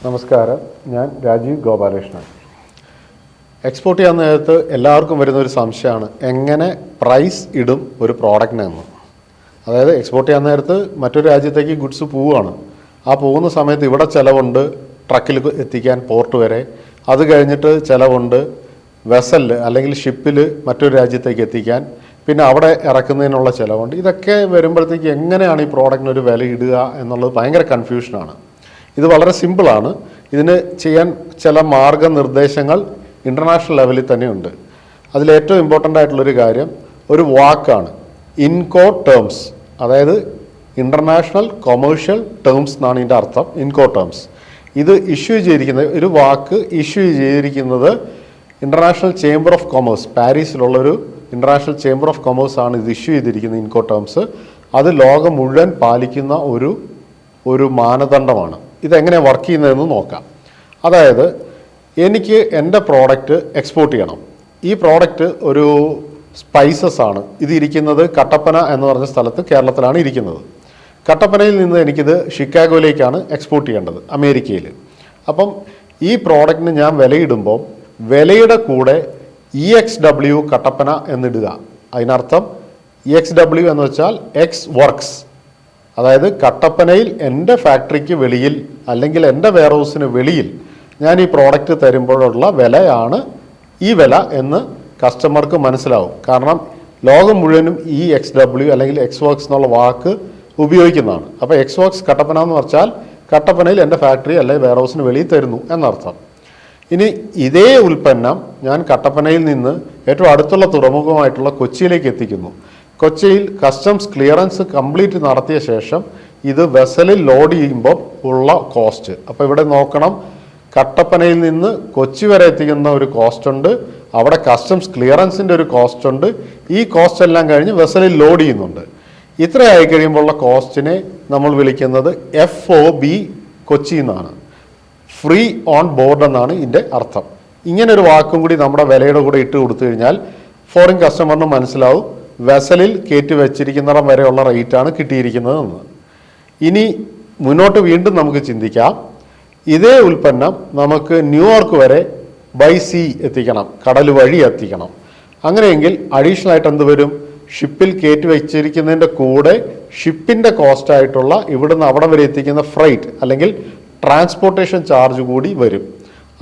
നമസ്കാരം, ഞാൻ രാജീവ് ഗോപാലകൃഷ്ണൻ. എക്സ്പോർട്ട് ചെയ്യാൻ നേരത്ത് എല്ലാവർക്കും വരുന്നൊരു സംശയമാണ് എങ്ങനെ പ്രൈസ് ഇടും ഒരു പ്രോഡക്റ്റിനെന്ന്. അതായത് എക്സ്പോർട്ട് ചെയ്യാൻ നേരത്ത് മറ്റൊരു രാജ്യത്തേക്ക് ഗുഡ്സ് പോവുകയാണ്. ആ പോകുന്ന സമയത്ത് ഇവിടെ ചിലവുണ്ട്, ട്രക്കിൽ എത്തിക്കാൻ പോർട്ട് വരെ. അത് കഴിഞ്ഞിട്ട് ചിലവുണ്ട് വെസലിൽ അല്ലെങ്കിൽ ഷിപ്പിൽ മറ്റൊരു രാജ്യത്തേക്ക് എത്തിക്കാൻ, പിന്നെ അവിടെ ഇറക്കുന്നതിനുള്ള ചിലവുണ്ട്. ഇതൊക്കെ വരുമ്പോഴത്തേക്ക് എങ്ങനെയാണ് ഈ പ്രോഡക്റ്റിനൊരു വില ഇടുക എന്നുള്ളത് ഭയങ്കര കൺഫ്യൂഷനാണ്. ഇത് വളരെ സിമ്പിളാണ്. ഇതിന് ചെയ്യാൻ ചില മാർഗനിർദ്ദേശങ്ങൾ ഇൻ്റർനാഷണൽ ലെവലിൽ തന്നെയുണ്ട്. അതിലേറ്റവും ഇമ്പോർട്ടൻ്റ് ആയിട്ടുള്ളൊരു കാര്യം ഒരു വാക്കാണ് ഇൻകോ ടേംസ്. അതായത് ഇൻ്റർനാഷണൽ കൊമേഴ്ഷ്യൽ ടേംസ് എന്നാണ് ഇതിൻ്റെ അർത്ഥം. ഇൻകോ ടേംസ് ഇത് ഇഷ്യൂ ചെയ്തിരിക്കുന്നത്, ഒരു വാക്ക് ഇഷ്യൂ ചെയ്തിരിക്കുന്നത് ഇൻ്റർനാഷണൽ ചേംബർ ഓഫ് കൊമേഴ്സ്, പാരീസിലുള്ളൊരു ഇൻ്റർനാഷണൽ ചേംബർ ഓഫ് കൊമേഴ്സ് ആണ് ഇത് ഇഷ്യൂ ചെയ്തിരിക്കുന്നത്. ഇൻകോ ടേംസ് അത് ലോകം മുഴുവൻ പാലിക്കുന്ന ഒരു മാനദണ്ഡമാണ്. ഇതെങ്ങനെ വർക്ക് ചെയ്യുന്നതെന്ന് നോക്കാം. അതായത് എനിക്ക് എൻ്റെ പ്രോഡക്റ്റ് എക്സ്പോർട്ട് ചെയ്യണം. ഈ പ്രോഡക്റ്റ് ഒരു സ്പൈസസ് ആണ്. ഇത് ഇരിക്കുന്നത് കട്ടപ്പന എന്ന് പറഞ്ഞ സ്ഥലത്ത് കേരളത്തിലാണ് ഇരിക്കുന്നത്. കട്ടപ്പനയിൽ നിന്ന് എനിക്കിത് ഷിക്കാഗോയിലേക്കാണ് എക്സ്പോർട്ട് ചെയ്യേണ്ടത്, അമേരിക്കയിൽ. അപ്പം ഈ പ്രോഡക്റ്റിന് ഞാൻ വിലയിടുമ്പോൾ വിലയുടെ കൂടെ EXW കട്ടപ്പന എന്നിടുക. അതിനർത്ഥം EXW എന്ന് വെച്ചാൽ എക്സ് വർക്ക്സ്. അതായത് കട്ടപ്പനയിൽ എൻ്റെ ഫാക്ടറിക്ക് വെളിയിൽ അല്ലെങ്കിൽ എൻ്റെ വെയർഹൗസിന് വെളിയിൽ ഞാൻ ഈ പ്രോഡക്റ്റ് തരുമ്പോഴുള്ള വിലയാണ് ഈ വില എന്ന് കസ്റ്റമർക്ക് മനസ്സിലാവും. കാരണം ലോകം മുഴുവനും EXW അല്ലെങ്കിൽ എക്സ് വർക്ക്സ് എന്നുള്ള വാക്ക് ഉപയോഗിക്കുന്നതാണ്. അപ്പോൾ എക്സ് വർക്ക്സ് കട്ടപ്പന എന്ന് പറഞ്ഞാൽ കട്ടപ്പനയിൽ എൻ്റെ ഫാക്ടറി അല്ലെങ്കിൽ വെയർഹൗസിന് വെളിയിൽ തരുന്നു എന്നർത്ഥം. ഇനി ഇതേ ഉൽപ്പന്നം ഞാൻ കട്ടപ്പനയിൽ നിന്ന് ഏറ്റവും അടുത്തുള്ള തുറമുഖമായിട്ടുള്ള കൊച്ചിയിലേക്ക് എത്തിക്കുന്നു. കൊച്ചിയിൽ കസ്റ്റംസ് ക്ലിയറൻസ് കംപ്ലീറ്റ് നടത്തിയ ശേഷം ഇത് വെസലിൽ ലോഡ് ചെയ്യുമ്പോൾ ഉള്ള കോസ്റ്റ്. അപ്പോൾ ഇവിടെ നോക്കണം, കട്ടപ്പനയിൽ നിന്ന് കൊച്ചി വരെ എത്തിക്കുന്ന ഒരു കോസ്റ്റ് ഉണ്ട്, അവിടെ കസ്റ്റംസ് ക്ലിയറൻസിൻ്റെ ഒരു കോസ്റ്റ് ഉണ്ട്. ഈ കോസ്റ്റ് എല്ലാം കഴിഞ്ഞ് വെസലിൽ ലോഡ് ചെയ്യുന്നുണ്ട്. ഇത്രയായി കഴിയുമ്പോഴുള്ള കോസ്റ്റിനെ നമ്മൾ വിളിക്കുന്നത് FOB കൊച്ചി എന്നാണ്. ഫ്രീ ഓൺ ബോർഡ് എന്നാണ് ഇതിൻ്റെ അർത്ഥം. ഇങ്ങനൊരു വാക്കും കൂടി നമ്മുടെ വിലയുടെ കൂടെ ഇട്ട് കൊടുത്തു കഴിഞ്ഞാൽ ഫോറിൻ കസ്റ്റമറിന് മനസ്സിലാവും വെസലിൽ കയറ്റി വെച്ചിരിക്കുന്നിടം വരെയുള്ള റേറ്റാണ് കിട്ടിയിരിക്കുന്നതെന്ന്. ഇനി മുന്നോട്ട് വീണ്ടും നമുക്ക് ചിന്തിക്കാം, ഇതേ ഉൽപ്പന്നം നമുക്ക് ന്യൂയോർക്ക് വരെ ബൈ സീ എത്തിക്കണം, കടൽ വഴി എത്തിക്കണം. അങ്ങനെയെങ്കിൽ അഡീഷണൽ ആയിട്ട് എന്ത് വരും? ഷിപ്പിൽ കയറ്റി വെച്ചിരിക്കുന്നതിൻ്റെ കൂടെ ഷിപ്പിൻ്റെ കോസ്റ്റായിട്ടുള്ള ഇവിടുന്ന് അവിടെ വരെ എത്തിക്കുന്ന ഫ്രൈറ്റ് അല്ലെങ്കിൽ ട്രാൻസ്പോർട്ടേഷൻ ചാർജ് കൂടി വരും.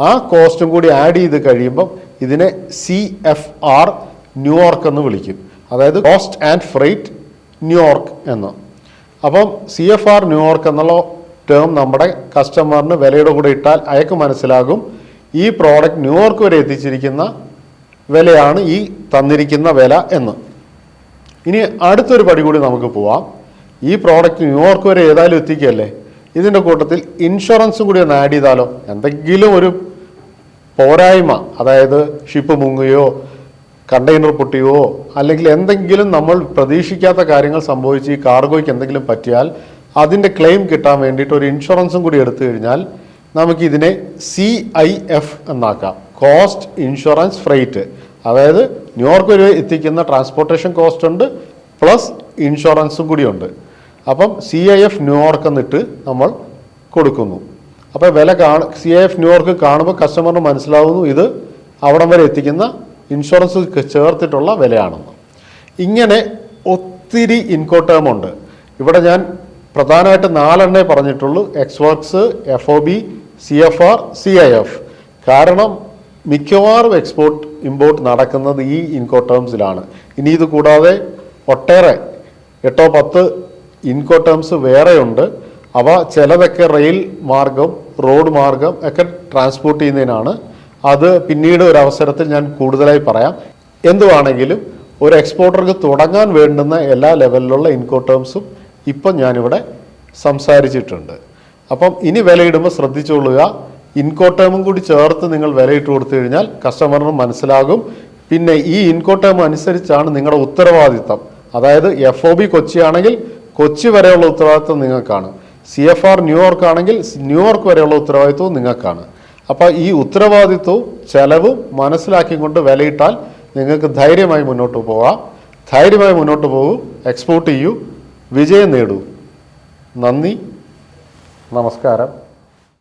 ആ കോസ്റ്റും കൂടി ആഡ് ചെയ്ത് കഴിയുമ്പം ഇതിനെ CFR ന്യൂയോർക്ക് എന്ന് വിളിക്കും. അതായത് കോസ്റ്റ് ആൻഡ് ഫ്രൈറ്റ് ന്യൂയോർക്ക് എന്ന്. അപ്പം CFR ന്യൂയോർക്ക് എന്നുള്ള ടേം നമ്മുടെ കസ്റ്റമറിന് വിലയുടെ കൂടെ ഇട്ടാൽ അയാൾക്ക് മനസ്സിലാകും ഈ പ്രോഡക്റ്റ് ന്യൂയോർക്ക് വരെ എത്തിച്ചിരിക്കുന്ന വിലയാണ് ഈ തന്നിരിക്കുന്ന വില എന്ന്. ഇനി അടുത്തൊരു പടി കൂടി നമുക്ക് പോവാം. ഈ പ്രോഡക്റ്റ് ന്യൂയോർക്ക് വരെ ഏതായാലും എത്തിക്കുകയല്ലേ, ഇതിൻ്റെ കൂട്ടത്തിൽ ഇൻഷുറൻസും കൂടി ഒന്ന് ആഡ് ചെയ്താലോ? എന്തെങ്കിലും ഒരു പോരായ്മ, അതായത് ഷിപ്പ് മുങ്ങുകയോ കണ്ടെയ്നർ പൊട്ടിയോ അല്ലെങ്കിൽ എന്തെങ്കിലും നമ്മൾ പ്രതീക്ഷിക്കാത്ത കാര്യങ്ങൾ സംഭവിച്ച് ഈ കാർഗോയ്ക്ക് എന്തെങ്കിലും പറ്റിയാൽ അതിൻ്റെ ക്ലെയിം കിട്ടാൻ വേണ്ടിയിട്ട് ഒരു ഇൻഷുറൻസും കൂടി എടുത്തു കഴിഞ്ഞാൽ നമുക്കിതിനെ CIF എന്നാക്കാം. Cost insurance freight. അതായത് ന്യൂയോർക്ക് വരെ എത്തിക്കുന്ന ട്രാൻസ്പോർട്ടേഷൻ കോസ്റ്റ് ഉണ്ട്, പ്ലസ് ഇൻഷുറൻസും കൂടിയുണ്ട്. അപ്പം CIF ന്യൂയോർക്ക് എന്നിട്ട് നമ്മൾ കൊടുക്കുന്നു. അപ്പോൾ വില CIF ന്യൂയോർക്ക് കാണുമ്പോൾ കസ്റ്റമറിന് മനസ്സിലാവുന്നു ഇത് അവിടം വരെ എത്തിക്കുന്ന ഇൻഷുറൻസ് ചേർത്തിട്ടുള്ള വിലയാണെന്ന്. ഇങ്ങനെ ഒത്തിരി ഇൻകോ ടേം ഉണ്ട്. ഇവിടെ ഞാൻ പ്രധാനമായിട്ട് 4 പറഞ്ഞിട്ടുള്ളൂ: X works, FOB, CFR, CIF. കാരണം മിക്കവാറും എക്സ്പോർട്ട് ഇമ്പോർട്ട് നടക്കുന്നത് ഈ ഇൻകോ ടേംസിലാണ്. ഇനി ഇത് കൂടാതെ ഒട്ടേറെ 8-10 ഇൻകോ ടേംസ് വേറെയുണ്ട്. അവ ചിലതൊക്കെ റെയിൽ മാർഗം, റോഡ് മാർഗം ഒക്കെ ട്രാൻസ്പോർട്ട് ചെയ്യുന്നതിനാണ്. അത് പിന്നീട് ഒരു അവസരത്തിൽ ഞാൻ കൂടുതലായി പറയാം. എന്തുവാണെങ്കിലും ഒരു എക്സ്പോർട്ടർക്ക് തുടങ്ങാൻ വേണ്ടുന്ന എല്ലാ ലെവലിലുള്ള ഇൻകോ ടേംസും ഇപ്പം ഞാനിവിടെ സംസാരിച്ചിട്ടുണ്ട്. അപ്പം ഇനി വിലയിടുമ്പോൾ ശ്രദ്ധിച്ചുകൊള്ളുക, ഇൻകോ ടേമും കൂടി ചേർത്ത് നിങ്ങൾ വിലയിട്ട് കൊടുത്തു കഴിഞ്ഞാൽ കസ്റ്റമറിന് മനസ്സിലാകും. പിന്നെ ഈ ഇൻകോ ടേം അനുസരിച്ചാണ് നിങ്ങളുടെ ഉത്തരവാദിത്തം. അതായത് FOB കൊച്ചി ആണെങ്കിൽ കൊച്ചി വരെയുള്ള ഉത്തരവാദിത്വം നിങ്ങൾക്കാണ്, CFR ന്യൂയോർക്ക് ആണെങ്കിൽ ന്യൂയോർക്ക് വരെയുള്ള ഉത്തരവാദിത്വവും നിങ്ങൾക്കാണ്. അപ്പോൾ ഈ ഉത്തരവാദിത്വവും ചെലവും മനസ്സിലാക്കിക്കൊണ്ട് വിലയിട്ടാൽ നിങ്ങൾക്ക് ധൈര്യമായി മുന്നോട്ട് പോകാം. ധൈര്യമായി മുന്നോട്ട് പോകൂ, എക്സ്പോർട്ട് ചെയ്യൂ, വിജയം നേടൂ. നന്ദി, നമസ്കാരം.